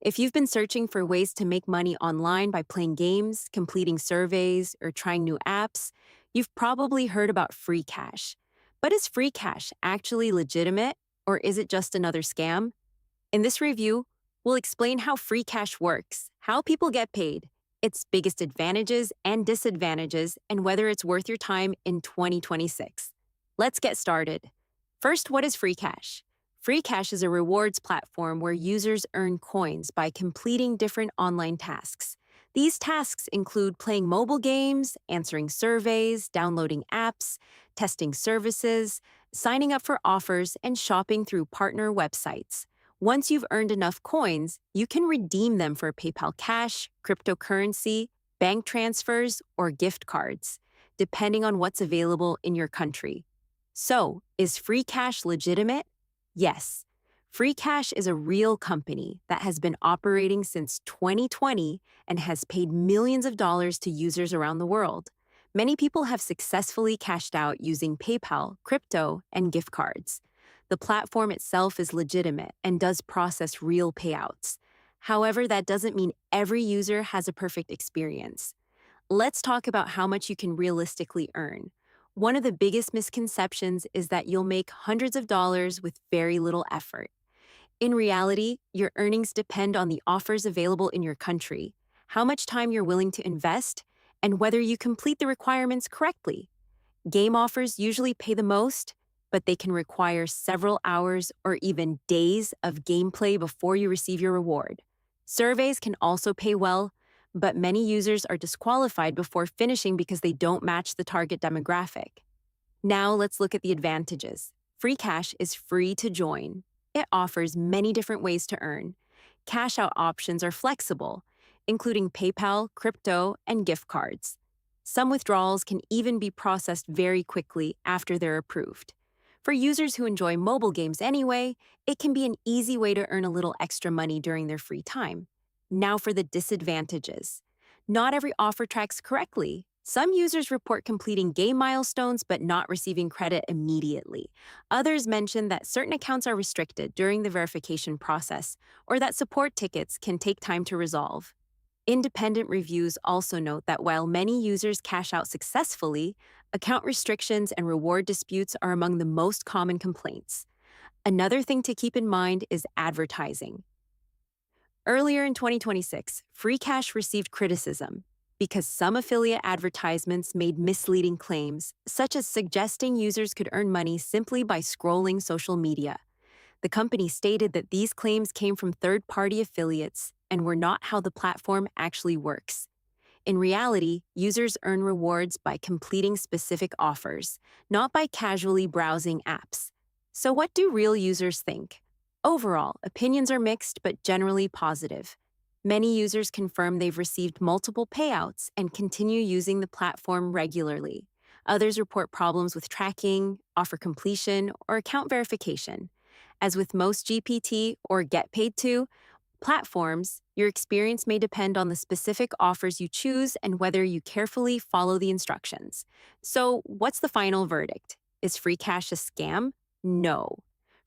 If you've been searching for ways to make money online by playing games, completing surveys, or trying new apps, you've probably heard about FreeCash. But is FreeCash actually legitimate, or is it just another scam? In this review, we'll explain how FreeCash works, how people get paid, its biggest advantages and disadvantages, and whether it's worth your time in 2026. Let's get started. First, what is FreeCash? FreeCash is a rewards platform where users earn coins by completing different online tasks. These tasks include playing mobile games, answering surveys, downloading apps, testing services, signing up for offers, and shopping through partner websites. Once you've earned enough coins, you can redeem them for PayPal Cash, cryptocurrency, bank transfers, or gift cards, depending on what's available in your country. So, is FreeCash legitimate? Yes. FreeCash is a real company that has been operating since 2020 and has paid millions of dollars to users around the world. Many people have successfully cashed out using PayPal, crypto, and gift cards. The platform itself is legitimate and does process real payouts. However, that doesn't mean every user has a perfect experience. Let's talk about how much you can realistically earn. One of the biggest misconceptions is that you'll make hundreds of dollars with very little effort. In reality, your earnings depend on the offers available in your country, how much time you're willing to invest, and whether you complete the requirements correctly. Game offers usually pay the most, but they can require several hours or even days of gameplay before you receive your reward. Surveys can also pay well, but many users are disqualified before finishing because they don't match the target demographic. Now let's look at the advantages. FreeCash is free to join. It offers many different ways to earn. Cash out options are flexible, including PayPal, crypto, and gift cards. Some withdrawals can even be processed very quickly after they're approved. For users who enjoy mobile games anyway, it can be an easy way to earn a little extra money during their free time. Now for the disadvantages. Not every offer tracks correctly. Some users report completing game milestones but not receiving credit immediately. Others mention that certain accounts are restricted during the verification process, or that support tickets can take time to resolve. Independent reviews also note that while many users cash out successfully, account restrictions and reward disputes are among the most common complaints. Another thing to keep in mind is advertising. Earlier in 2026, FreeCash received criticism because some affiliate advertisements made misleading claims, such as suggesting users could earn money simply by scrolling social media. The company stated that these claims came from third-party affiliates and were not how the platform actually works. In reality, users earn rewards by completing specific offers, not by casually browsing apps. So what do real users think? Overall, opinions are mixed but generally positive. Many users confirm they've received multiple payouts and continue using the platform regularly. Others report problems with tracking, offer completion, or account verification. As with most GPT or get paid to platforms, your experience may depend on the specific offers you choose and whether you carefully follow the instructions. So, what's the final verdict? Is FreeCash a scam? No.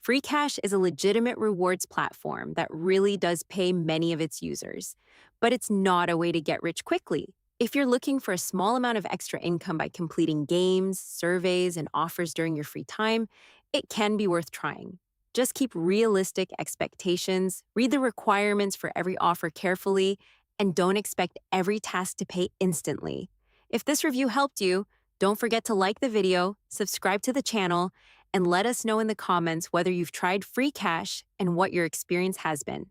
FreeCash is a legitimate rewards platform that really does pay many of its users, but it's not a way to get rich quickly. If you're looking for a small amount of extra income by completing games, surveys, and offers during your free time, it can be worth trying. Just keep realistic expectations, read the requirements for every offer carefully, and don't expect every task to pay instantly. If this review helped you, don't forget to like the video, subscribe to the channel, and let us know in the comments whether you've tried FreeCash and what your experience has been.